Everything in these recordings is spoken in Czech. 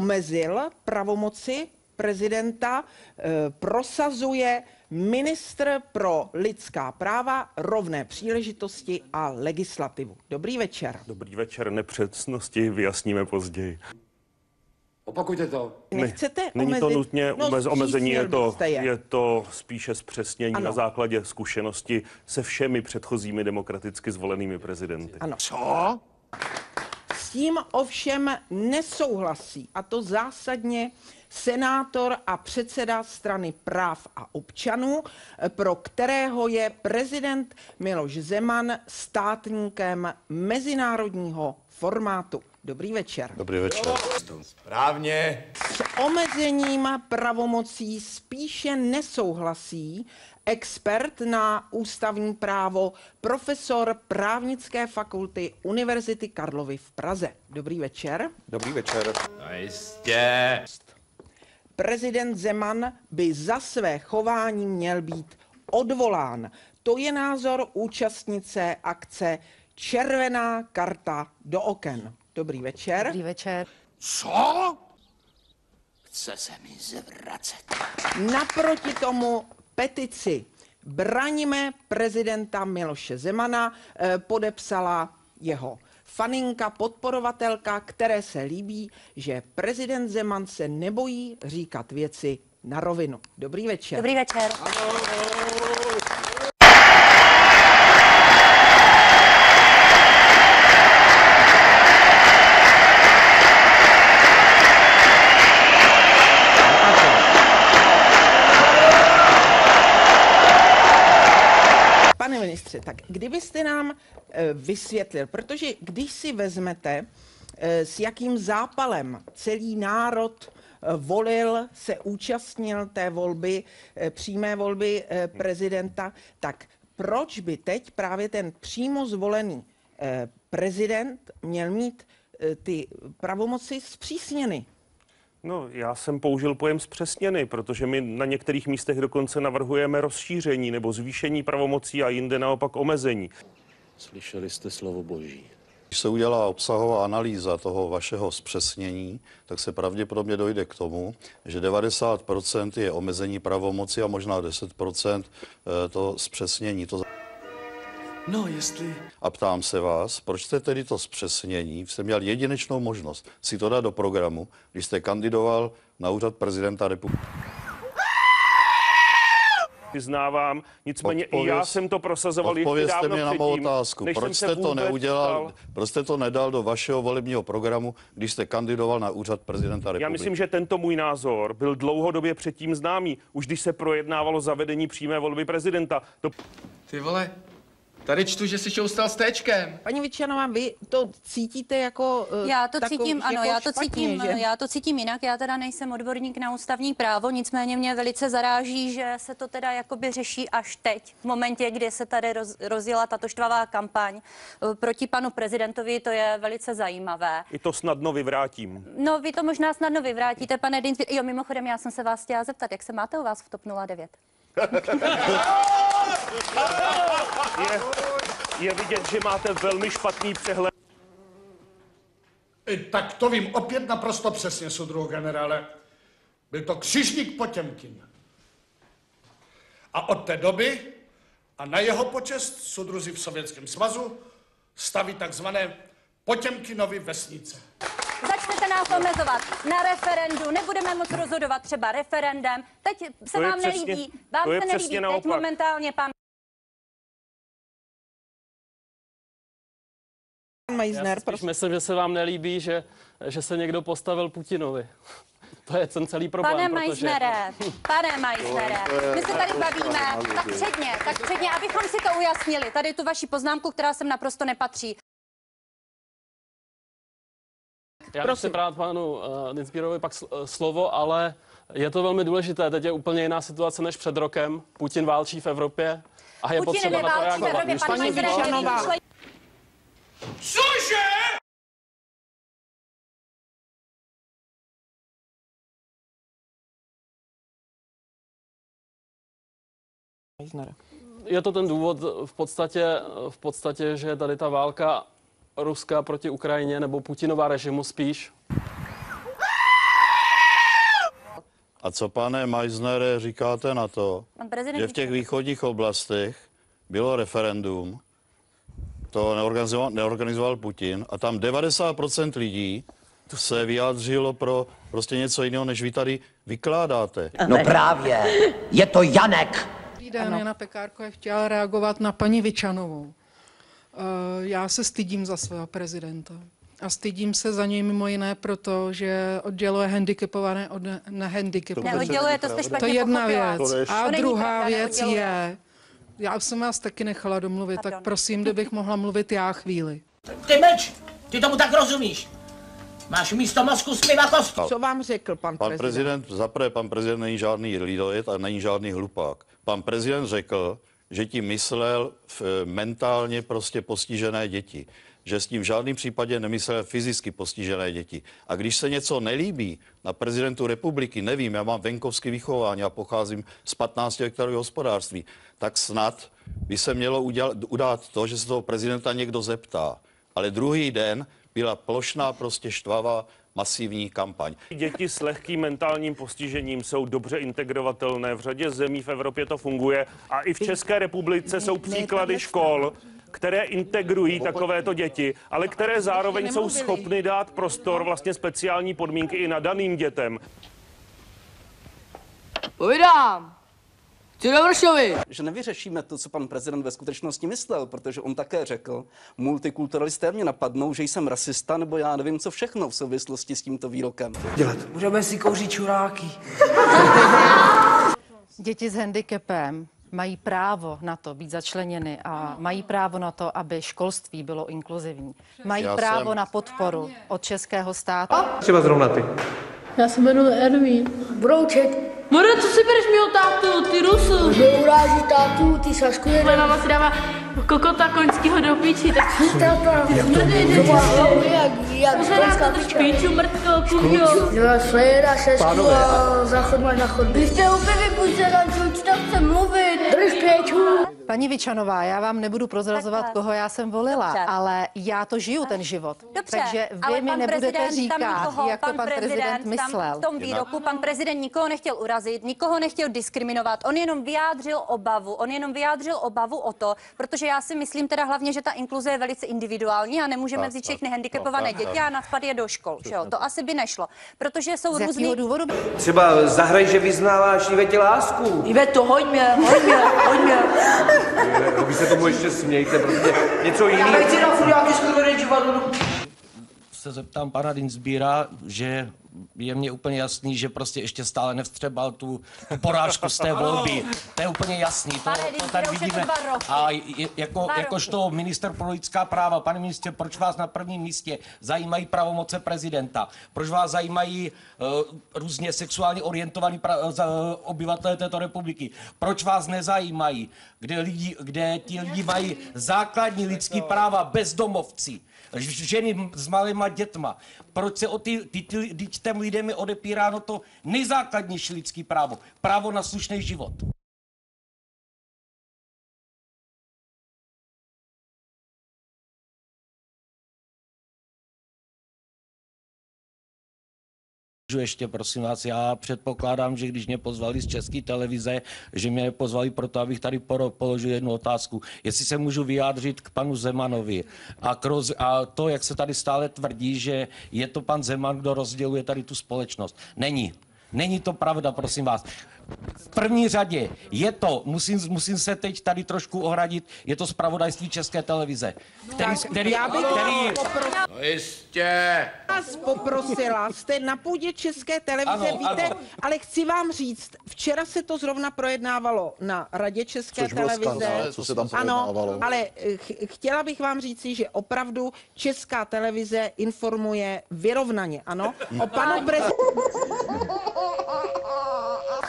omezil pravomoci prezidenta, prosazuje ministr pro lidská práva, rovné příležitosti a legislativu. Dobrý večer. Dobrý večer, nepřesnosti vyjasníme později. Opakujte to. Nechcete omezit? Není to nutně omezení, je to spíše zpřesnění na základě zkušenosti se všemi předchozími demokraticky zvolenými prezidenty. Ano. Co? S tím ovšem nesouhlasí, a to zásadně, senátor a předseda Strany práv a občanů, pro kterého je prezident Miloš Zeman státníkem mezinárodního formátu. Dobrý večer. Dobrý večer. Správně. S omezením pravomocí spíše nesouhlasí expert na ústavní právo, profesor právnické fakulty Univerzity Karlovy v Praze. Dobrý večer. Dobrý večer. Jistě. Prezident Zeman by za své chování měl být odvolán. To je názor účastnice akce Červená karta do oken. Dobrý večer. Dobrý večer. Co? Chce se mi zvracet. Naproti tomu petici Braňme prezidenta Miloše Zemana podepsala jeho faninka, podporovatelka, které se líbí, že prezident Zeman se nebojí říkat věci na rovinu. Dobrý večer. Dobrý večer. Pane ministře, tak kdybyste nám vysvětlil, protože když si vezmete, s jakým zápalem celý národ volil, se účastnil té volby, přímé volby prezidenta, tak proč by teď právě ten přímo zvolený prezident měl mít ty pravomoci zpřísněny? No, já jsem použil pojem zpřesněny, protože my na některých místech dokonce navrhujeme rozšíření nebo zvýšení pravomocí a jinde naopak omezení. Slyšeli jste slovo Boží. Když se udělá obsahová analýza toho vašeho zpřesnění, tak se pravděpodobně dojde k tomu, že 90% je omezení pravomoci a možná 10% to zpřesnění. No, jestli... A ptám se vás, proč jste tedy to zpřesnění, jste měl jedinečnou možnost si to dát do programu, když jste kandidoval na úřad prezidenta republiky. Vyznávám, nicméně i já jsem to prosazoval ještě odpovězte dávno mi na mou otázku. Proč jste to neudělal, proč jste to nedal do vašeho volebního programu, když jste kandidoval na úřad prezidenta republiky? Já myslím, že tento můj názor byl dlouhodobě předtím známý, už když se projednávalo zavedení přímé volby prezidenta. Ty vole, tady čtu, že jsi šoustal s téčkem. Paní Vyčanová, vy to cítíte jako Já to cítím, ano, jako já to cítím jinak. Já teda nejsem odborník na ústavní právo, nicméně mě velice zaráží, že se to teda jakoby řeší až teď, v momentě, kdy se tady rozjela tato štvavá kampaň proti panu prezidentovi, to je velice zajímavé. I to snadno vyvrátím. No, vy to možná snadno vyvrátíte, pane Dienstbier. Jo, mimochodem, já jsem se vás chtěla zeptat, jak se máte u vás v TOP 09? Je vidět, že máte velmi špatný přehled. Tak to vím opět naprosto přesně, soudruhu generále. Byl to křižník Potěmkin. A od té doby a na jeho počest soudruzi v Sovětském svazu staví takzvané Potěmkinovy vesnice. Začnete nás omezovat na referendu, nebudeme moc rozhodovat třeba referendem. Teď se vám nelíbí, vám se nelíbí, teď momentálně pan Meissner, Já si myslím, že se vám nelíbí, že se někdo postavil Putinovi. To je ten celý problém, Pane Meissnere, my se tady bavíme, tak předně, abychom si to ujasnili, tady tu vaši poznámku, která sem naprosto nepatří. Já nechci brát panu Dienstbierovi pak slovo, ale je to velmi důležité. Teď je úplně jiná situace než před rokem. Putin válčí v Evropě a je potřeba na to reagovat. Paní Vyčanová. Cože? Je to ten důvod v podstatě, že tady ta válka Ruska proti Ukrajině nebo Putinova režimu spíš A co, pane Meissnere, říkáte na to, že v těch východních oblastech bylo referendum, to neorganizoval Putin, a tam 90% lidí se vyjádřilo pro prostě něco jiného, než vy tady vykládáte. No právě, je to Janek. Dobrý den, Jana Pekárko, já chtěla reagovat na paní Vyčanovou. Já se stydím za svého prezidenta. A stydím se za něj mimo jiné proto, že odděluje handicapované od nehandicapované. Neodděluje, to jste špatně To je jedna pochopila. věc. A To není druhá pravda, věc neodděluje. je, já jsem vás taky nechala domluvit, tak prosím, kdybych mohla mluvit já chvíli. Ty meč, ty tomu tak rozumíš. Máš místo mozku zpěva kostku. Co vám řekl pan prezident? Zaprvé, pan prezident není žádný lidovec a není žádný hlupák. Pan prezident řekl, že tím myslel mentálně prostě postižené děti. Že s tím v žádném případě nemyslel fyzicky postižené děti. A když se něco nelíbí na prezidentu republiky, nevím, já mám venkovské vychování a pocházím z 15 hektarového hospodářství, tak snad by se mělo udělat to, že se toho prezidenta někdo zeptá. Ale druhý den byla plošná prostě štvavá masivní kampaň. Děti s lehkým mentálním postižením jsou dobře integrovatelné. V řadě zemí v Evropě to funguje a i v České republice jsou příklady škol, které integrují takovéto děti, ale které zároveň jsou schopny dát prostor, vlastně speciální podmínky i nadaným dětem. Povídám! Chci do Vršovy! Že nevyřešíme to, co pan prezident ve skutečnosti myslel, protože on také řekl, multikulturalisté mě napadnou, že jsem rasista, nebo já nevím, co všechno v souvislosti s tímto výrokem. Budeme si kouřit čuráky. Děti s handicapem mají právo na to být začleněny a mají právo na to, aby školství bylo inkluzivní. Mají právo na podporu od českého státu. Třeba zrovna ty. Já se jmenuji Ervín. Brouček. More, co si bereš mýho tátu, ty Rusu? Neuráží tátu, ty Sašku jeden. Moje máma si dává kokota koňskýho do píči, tak Táta, jak pořádá to špíču, mrtko, kujo. Děláš frajera, šešku a záchod máš na chodbě. Vy jste úplně vypuštěná, čuč, tak chce mluvit. Drž pěčku. Paní Vyčanová, já vám nebudu prozrazovat, koho já jsem volila, Dobře. ale já to žiju, ten život. Dobře, takže vy ale mi pan nebudete prezident říkat, tam nikoho, jak to pan prezident myslel. Tam v tom výroku pan prezident nikoho nechtěl urazit, nikoho nechtěl diskriminovat, on jenom vyjádřil obavu o to, protože já si myslím teda hlavně, že ta inkluze je velice individuální a nemůžeme vzít všechny handicapované děti a naspat je do škol, že jo? To asi by nešlo, protože jsou Z jakého důvodu? Třeba zahraj, že vyznáváš Ivetě lásku. Iveto, hoď mě. Vy se tomu ještě smějte, protože něco jiného. Já nechci na furiáky skoro divadlu. Se zeptám pana Dienstbiera, že je mně úplně jasný, že prostě ještě stále nevstřebal tu porážku z té volby. To je úplně jasný, to tady vidíme. A jakožto minister pro lidská práva, pane ministře, proč vás na prvním místě zajímají pravomoce prezidenta? Proč vás zajímají různě sexuálně orientovaní obyvatelé této republiky? Proč vás nezajímají, kde ti lidi mají základní lidský práva, bezdomovci? Ženy s malýma dětma. Proč se o těm lidem je odepíráno to nejzákladnější lidský právo? Právo na slušný život. Ještě prosím vás, já předpokládám, že když mě pozvali z České televize, že mě pozvali proto, abych tady položil jednu otázku. Jestli se můžu vyjádřit k panu Zemanovi a to, jak se tady stále tvrdí, že je to pan Zeman, kdo rozděluje tady tu společnost. Není to pravda, prosím vás. V první řadě je to, musím se teď tady trošku ohradit, je to zpravodajství České televize, který No jistě. Vás poprosila, jste na půdě České televize, víte, ale chci vám říct, včera se to zrovna projednávalo na Radě České televize. Co se tam projednávalo? Ano, ale chtěla bych vám říci, že opravdu Česká televize informuje vyrovnaně, ano, o panu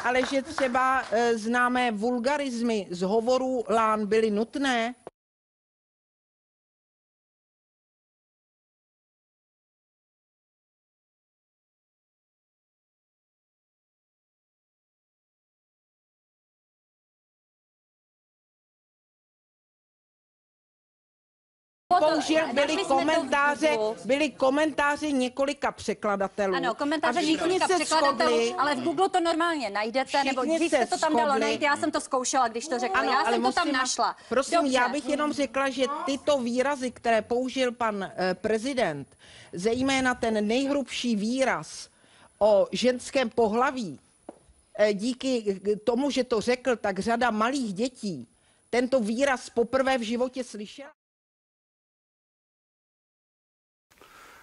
ale že třeba známé vulgarizmy z hovorů Lán byly nutné. Použil, byly komentáře několika překladatelů. Ano, komentáře několika překladatelů, ale v Google to normálně najdete, nebo když jste to tam dalo najít, já jsem to zkoušela, když to řekla, já jsem to tam našla. Prosím, dobře. Já bych jenom řekla, že tyto výrazy, které použil pan prezident, zejména ten nejhrubší výraz o ženském pohlaví, díky tomu, že to řekl, tak řada malých dětí tento výraz poprvé v životě slyšela.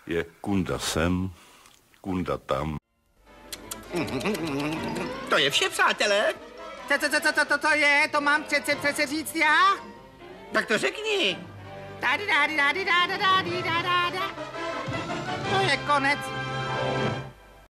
Je kunda sem, kunda tam. To je vše, přátelé. Co to je? To mám přece říct já? Tak to řekni. To je konec.